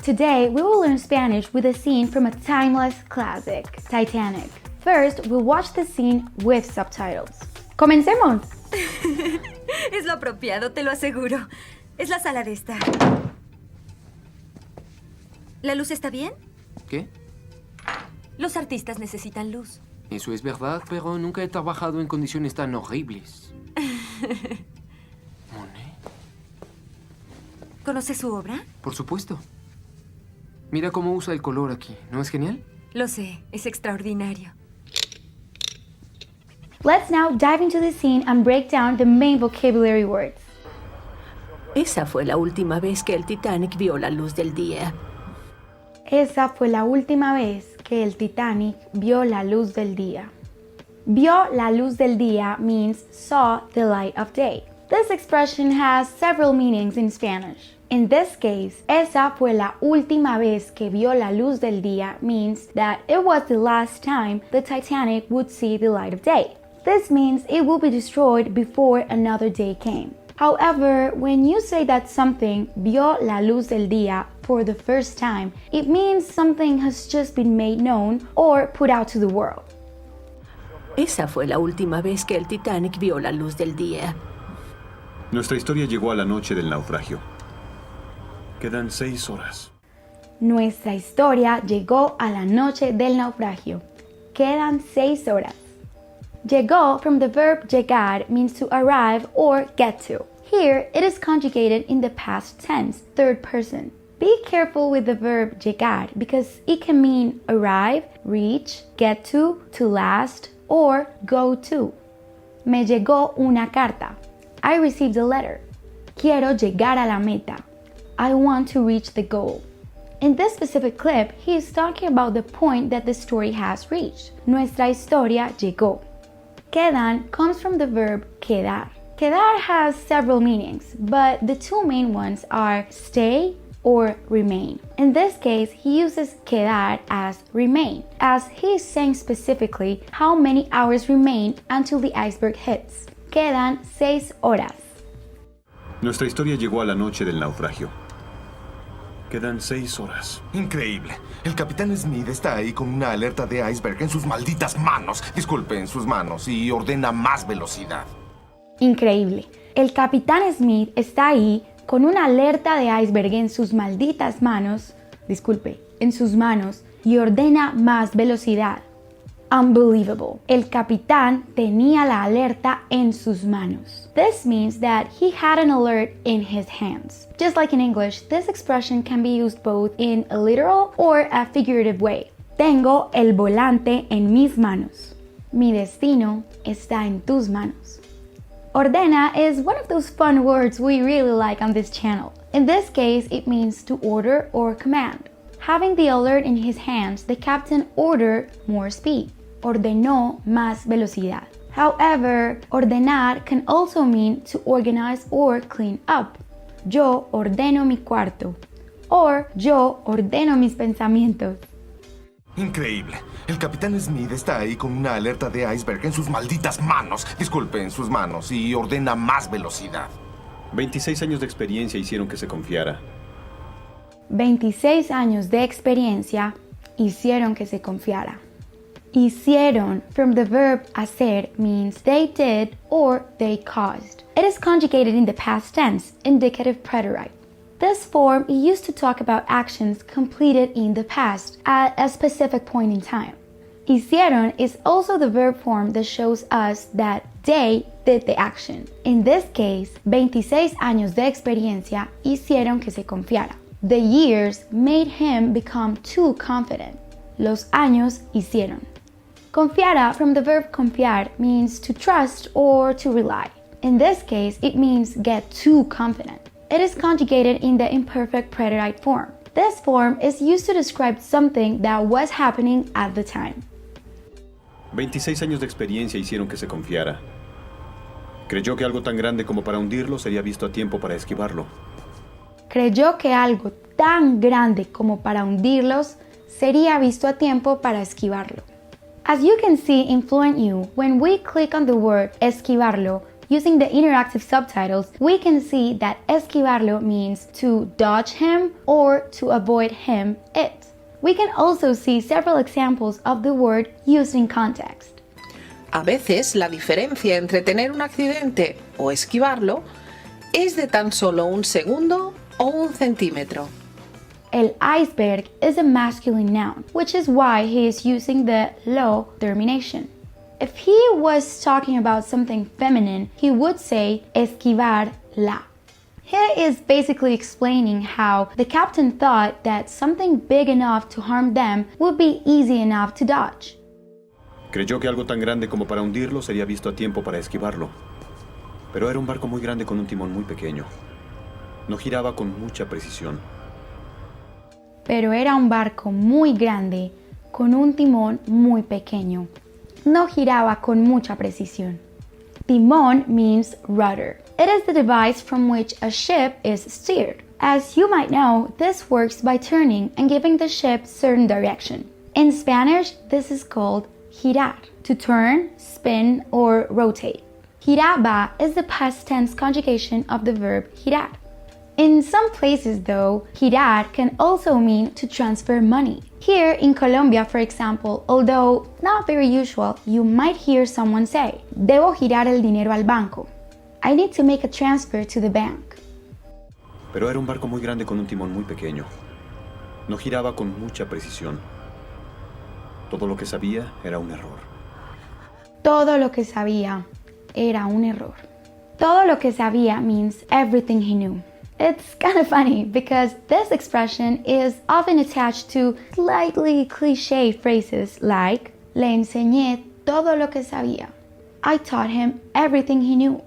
Today, we will learn Spanish with a scene from a timeless classic, Titanic. First, we'll watch the scene with subtitles. ¡Comencemos! Es lo apropiado, te lo aseguro. Es la sala de estar. ¿La luz está bien? ¿Qué? Los artistas necesitan luz. Eso es verdad, pero nunca he trabajado en condiciones tan horribles. ¿Monet? ¿Conoces su obra? Por supuesto. Mira cómo usa el color aquí. ¿No es genial? Lo sé, es extraordinario. Let's now dive into the scene and break down the main vocabulary words. Esa fue la última vez que el Titanic vio la luz del día. Esa fue la última vez que el Titanic vio la luz del día. Vio la luz del día means saw the light of day. This expression has several meanings in Spanish. In this case, esa fue la última vez que vio la luz del día means that it was the last time the Titanic would see the light of day. This means it will be destroyed before another day came. However, when you say that something vio la luz del día for the first time, it means something has just been made known or put out to the world. Esa fue la última vez que el Titanic vio la luz del día. Nuestra historia llegó a la noche del naufragio. Quedan 6 horas. Nuestra historia llegó a la noche del naufragio. Quedan 6 horas. Llegó from the verb llegar means to arrive or get to. Here, it is conjugated in the past tense, third person. Be careful with the verb llegar because it can mean arrive, reach, get to last, or go to. Me llegó una carta. I received a letter. Quiero llegar a la meta. I want to reach the goal. In this specific clip, he is talking about the point that the story has reached. Nuestra historia llegó. Quedan comes from the verb quedar. Quedar has several meanings, but the two main ones are stay or remain. In this case, he uses quedar as remain, as he is saying specifically how many hours remain until the iceberg hits. Quedan 6 horas. Nuestra historia llegó a la noche del naufragio. Quedan 6 horas. Increíble. El capitán Smith está ahí con una alerta de iceberg en sus malditas manos. Disculpe, en sus manos. Y ordena más velocidad. Increíble. El capitán Smith está ahí con una alerta de iceberg en sus malditas manos. Disculpe, en sus manos y ordena más velocidad. Unbelievable. El capitán tenía la alerta en sus manos. This means that he had an alert in his hands. Just like in English, this expression can be used both in a literal or a figurative way. Tengo el volante en mis manos. Mi destino está en tus manos. Ordena is one of those fun words we really like on this channel. In this case, it means to order or command. Having the alert in his hands, the captain ordered more speed. Ordenó más velocidad. However, ordenar can also mean to organize or clean up. Yo ordeno mi cuarto. Or yo ordeno mis pensamientos. Increíble. El capitán Smith está ahí con una alerta de iceberg en sus malditas manos. Disculpe, en sus manos. Y ordena más velocidad. 26 años de experiencia hicieron que se confiara. 26 años de experiencia hicieron que se confiara. Hicieron from the verb hacer means they did or they caused. It is conjugated in the past tense, indicative preterite. This form is used to talk about actions completed in the past at a specific point in time. Hicieron is also the verb form that shows us that they did the action. In this case, 26 años de experiencia hicieron que se confiara. The years made him become too confident. Los años hicieron. Confiara from the verb confiar means to trust or to rely. In this case, it means get too confident. It is conjugated in the imperfect preterite form. This form is used to describe something that was happening at the time. 26 años de experiencia hicieron que se confiara. Creyó que algo tan grande como para hundirlo sería visto a tiempo para esquivarlo. Creyó que algo tan grande como para hundirlos sería visto a tiempo para esquivarlo. As you can see in FluentU, when we click on the word esquivarlo, using the interactive subtitles, we can see that esquivarlo means to dodge him or to avoid him, it. We can also see several examples of the word used in context. A veces la diferencia entre tener un accidente o esquivarlo es de tan solo un segundo o un centímetro. El iceberg is a masculine noun, which is why he is using the lo termination. If he was talking about something feminine, he would say esquivar la. He is basically explaining how the captain thought that something big enough to harm them would be easy enough to dodge. Creyó que algo tan grande como para hundirlo sería visto a tiempo para esquivarlo. Pero era un barco muy grande con un timón muy pequeño. No giraba con mucha precisión. Pero era un barco muy grande con un timón muy pequeño. No giraba con mucha precisión. Timón means rudder. It is the device from which a ship is steered. As you might know, this works by turning and giving the ship certain direction. In Spanish, this is called girar, to turn, spin, or rotate. Giraba is the past tense conjugation of the verb girar. In some places, though, girar can also mean to transfer money. Here in Colombia, for example, although not very usual, you might hear someone say, "Debo girar el dinero al banco." I need to make a transfer to the bank. Pero era un barco muy grande con un timón muy pequeño. No giraba con mucha precisión. Todo lo que sabía era un error. Todo lo que sabía era un error. Todo lo que sabía means everything he knew. It's kind of funny because this expression is often attached to slightly cliché phrases like le enseñé todo lo que sabía. I taught him everything he knew.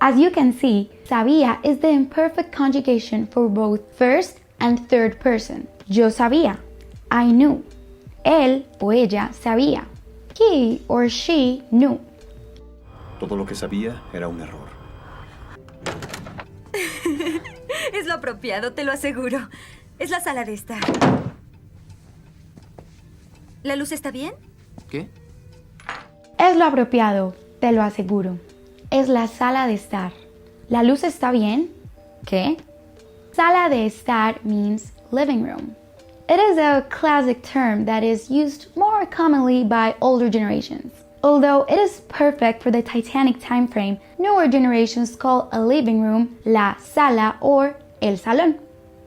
As you can see, sabía is the imperfect conjugation for both first and third person. Yo sabía. I knew. Él o ella sabía. He or she knew. Todo lo que sabía era un error. Es lo apropiado, te lo aseguro. Es la sala de estar. ¿La luz está bien? ¿Qué? Es lo apropiado, te lo aseguro. Es la sala de estar. ¿La luz está bien? ¿Qué? Sala de estar means living room. It is a classic term that is used more commonly by older generations. Although it is perfect for the Titanic time frame, newer generations call a living room la sala or el salón.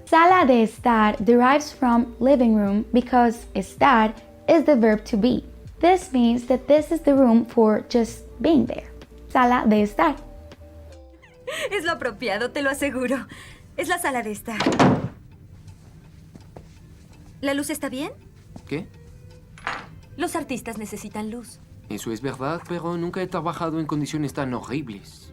Sala de estar derives from living room because estar is the verb to be. This means that this is the room for just being there. Sala de estar. Es lo apropiado, te lo aseguro. Es la sala de estar. ¿La luz está bien? ¿Qué? Los artistas necesitan luz. Eso es verdad, pero nunca he trabajado en condiciones tan horribles.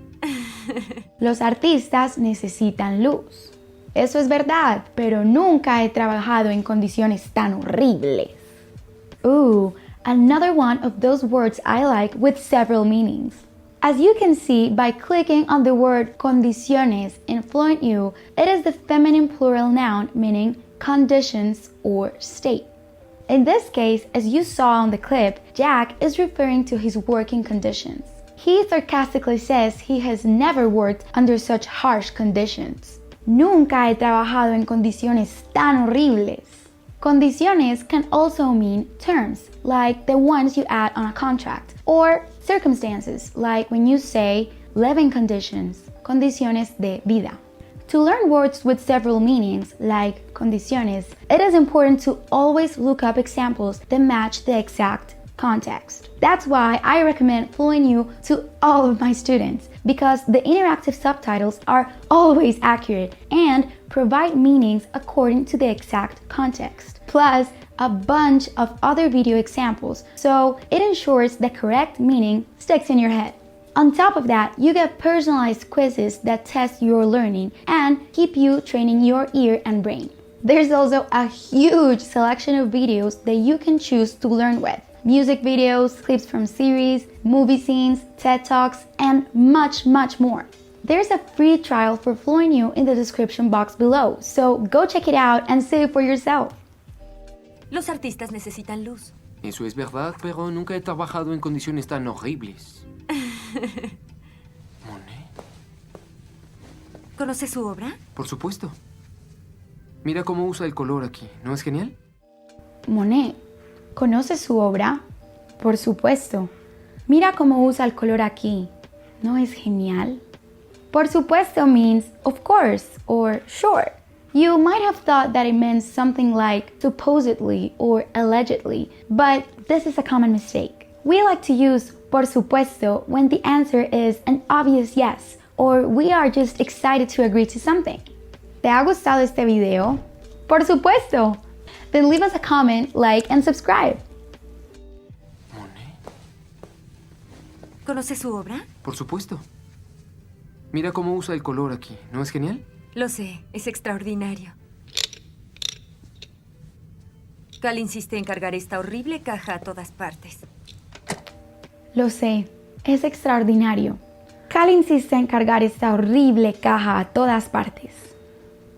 Los artistas necesitan luz. Eso es verdad, pero nunca he trabajado en condiciones tan horribles. Ooh, another one of those words I like with several meanings. As you can see by clicking on the word condiciones in FluentU, it is the feminine plural noun meaning conditions or state. In this case, as you saw on the clip, Jack is referring to his working conditions. He sarcastically says he has never worked under such harsh conditions. Nunca he trabajado en condiciones tan horribles. Condiciones can also mean terms, like the ones you add on a contract, or circumstances, like when you say living conditions, condiciones de vida. To learn words with several meanings, like condiciones, it is important to always look up examples that match the exact context. That's why I recommend FluentU to all of my students, because the interactive subtitles are always accurate and provide meanings according to the exact context, plus a bunch of other video examples, so it ensures the correct meaning sticks in your head. On top of that, you get personalized quizzes that test your learning and keep you training your ear and brain. There's also a huge selection of videos that you can choose to learn with. Music videos, clips from series, movie scenes, TED Talks, and much, much more. There's a free trial for FluentU in the description box below, so go check it out and see it for yourself. Los artistas necesitan luz. Eso es verdad, pero nunca he trabajado en condiciones tan horribles. ¿Conoce su obra? Por supuesto. Mira cómo usa el color aquí. ¿No es genial? Monet, ¿conoce su obra? Por supuesto. Mira cómo usa el color aquí. ¿No es genial? Por supuesto means of course or sure. You might have thought that it meant something like supposedly or allegedly, but this is a common mistake. We like to use por supuesto when the answer is an obvious yes, or we are just excited to agree to something. ¿Te ha gustado este video? Por supuesto! Then leave us a comment, like, and subscribe. Monet. ¿Conoce su obra? Por supuesto. Mira cómo usa el color aquí. ¿No es genial? Lo sé, es extraordinario. Cal insiste en cargar esta horrible caja a todas partes. Lo sé, es extraordinario. Cal insiste en cargar esta horrible caja a todas partes.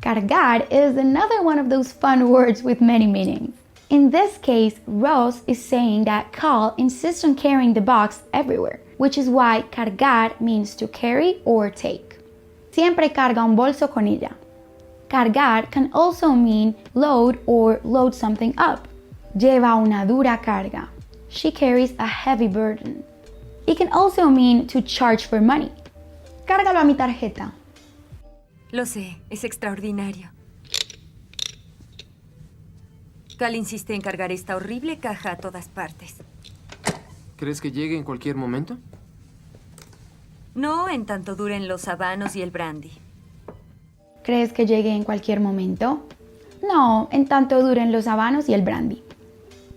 Cargar is another one of those fun words with many meanings. In this case, Rose is saying that Cal insists on carrying the box everywhere, which is why cargar means to carry or take. Siempre carga un bolso con ella. Cargar can also mean load or load something up. Lleva una dura carga. She carries a heavy burden. It can also mean to charge for money. Cárgalo a mi tarjeta. Lo sé, es extraordinario. Cal insiste en cargar esta horrible caja a todas partes. ¿Crees que llegue en cualquier momento? No en tanto duren los habanos y el brandy. ¿Crees que llegue en cualquier momento? No, en tanto duren los habanos y el brandy.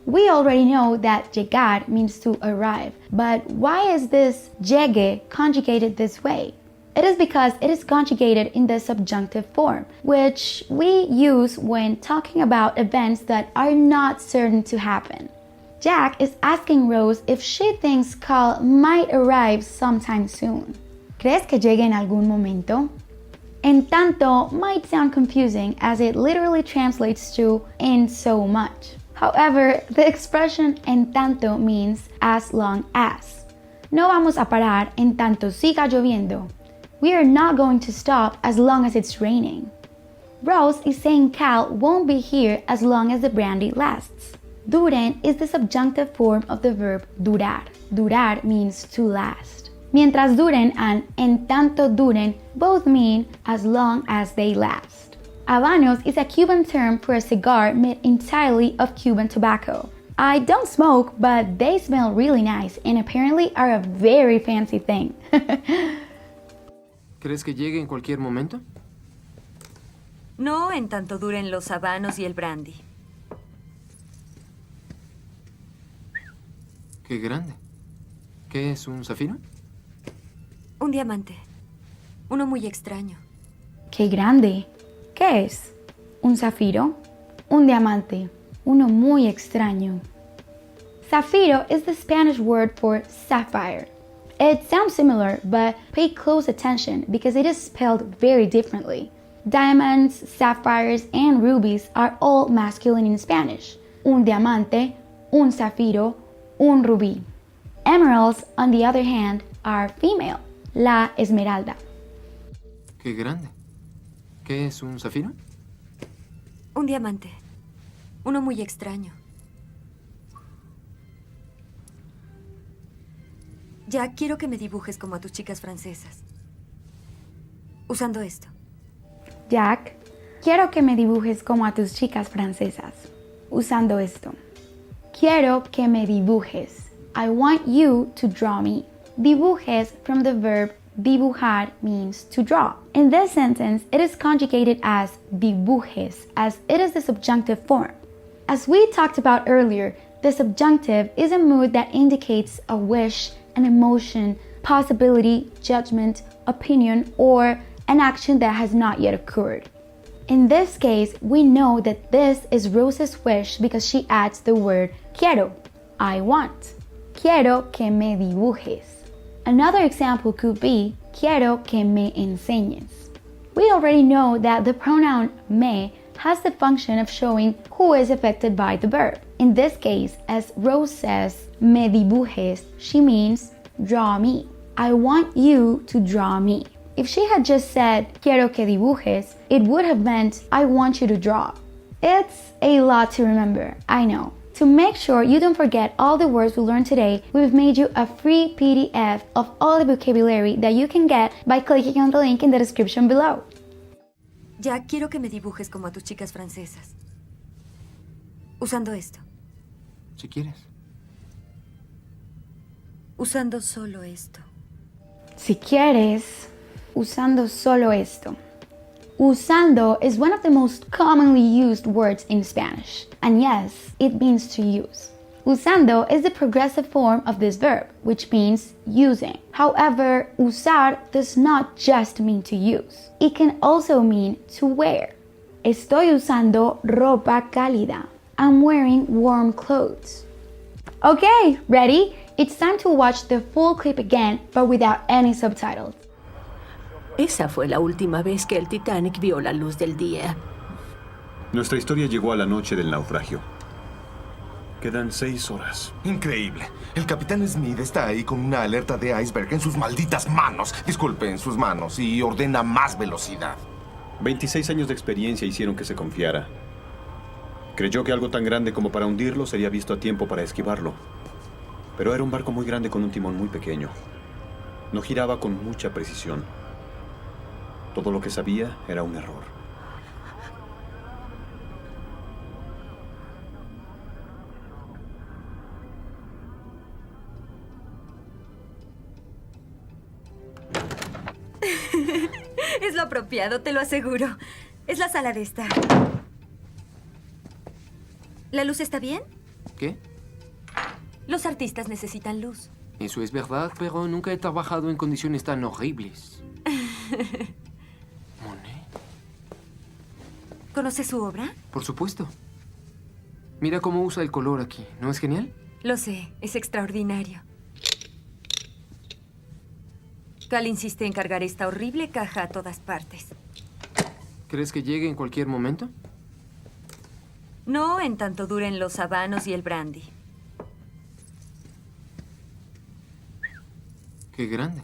We already know that llegar means to arrive, but why is this llegue conjugated this way? It is because it is conjugated in the subjunctive form, which we use when talking about events that are not certain to happen. Jack is asking Rose if she thinks Cal might arrive sometime soon. ¿Crees que llegue en algún momento? En tanto might sound confusing as it literally translates to in so much. However, the expression en tanto means as long as. No vamos a parar en tanto siga lloviendo. We are not going to stop as long as it's raining. Rose is saying Cal won't be here as long as the brandy lasts. Duren is the subjunctive form of the verb durar. Durar means to last. Mientras duren and en tanto duren both mean as long as they last. Habanos is a Cuban term for a cigar made entirely of Cuban tobacco. I don't smoke, but they smell really nice and apparently are a very fancy thing. ¿Crees que llegue en cualquier momento? No en tanto duren los habanos y el brandy. ¡Qué grande! ¿Qué es, un zafiro? Un diamante. Uno muy extraño. ¡Qué grande! ¿Qué es? ¿Un zafiro? Un diamante. Uno muy extraño. Zafiro is the Spanish word for sapphire. It sounds similar, but pay close attention because it is spelled very differently. Diamonds, sapphires, and rubies are all masculine in Spanish. Un diamante, un zafiro, un rubí. Emeralds, on the other hand, are female. La esmeralda. ¡Qué grande! ¿Qué es, un zafiro? Un diamante. Uno muy extraño. Ya quiero que me dibujes como a tus chicas francesas. Usando esto. Jack, quiero que me dibujes como a tus chicas francesas. Usando esto. Quiero que me dibujes. I want you to draw me. Dibujes from the verb dibujar means to draw. In this sentence, it is conjugated as dibujes, as it is the subjunctive form. As we talked about earlier, the subjunctive is a mood that indicates a wish, an emotion, possibility, judgment, opinion, or an action that has not yet occurred. In this case, we know that this is Rose's wish because she adds the word quiero, I want. Quiero que me dibujes. Another example could be quiero que me enseñes. We already know that the pronoun me has the function of showing who is affected by the verb. In this case, as Rose says, me dibujes, she means draw me. I want you to draw me. If she had just said, quiero que dibujes, it would have meant, I want you to draw. It's a lot to remember, I know. To make sure you don't forget all the words we learned today, we've made you a free PDF of all the vocabulary that you can get by clicking on the link in the description below. Ya quiero que me dibujes como a tus chicas francesas. Usando esto. Si quieres. Usando solo esto. Si quieres, usando solo esto. Usando is one of the most commonly used words in Spanish. And yes, it means to use. Usando is the progressive form of this verb, which means using. However, usar does not just mean to use. It can also mean to wear. Estoy usando ropa cálida. I'm wearing warm clothes. Okay, ready? It's time to watch the full clip again, but without any subtitles. Esa fue la última vez que el Titanic vio la luz del día. Nuestra historia llegó a la noche del naufragio. Quedan 6 horas. Increíble. El capitán Smith está ahí con una alerta de iceberg en sus malditas manos. Disculpe, en sus manos. Y ordena más velocidad. 26 años de experiencia hicieron que se confiara. Creyó que algo tan grande como para hundirlo sería visto a tiempo para esquivarlo. Pero era un barco muy grande con un timón muy pequeño. No giraba con mucha precisión. Todo lo que sabía era un error. Es lo apropiado, te lo aseguro. Es la sala de estar. ¿La luz está bien? ¿Qué? Los artistas necesitan luz. Eso es verdad, pero nunca he trabajado en condiciones tan horribles. Monet. ¿Conoce su obra? Por supuesto. Mira cómo usa el color aquí. ¿No es genial? Lo sé, es extraordinario. Cal insiste en cargar esta horrible caja a todas partes. ¿Crees que llegue en cualquier momento? No en tanto duren los habanos y el brandy. Qué grande.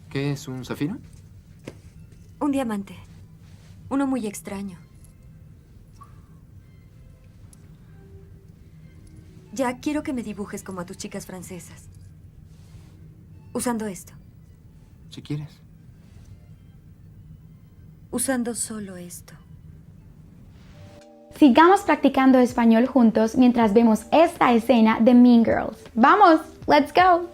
¿Qué es, un zafiro? Un diamante. Uno muy extraño. Ya quiero que me dibujes como a tus chicas francesas. Usando esto. Si quieres. Usando solo esto. Sigamos practicando español juntos mientras vemos esta escena de Mean Girls. ¡Vamos! ¡Let's go!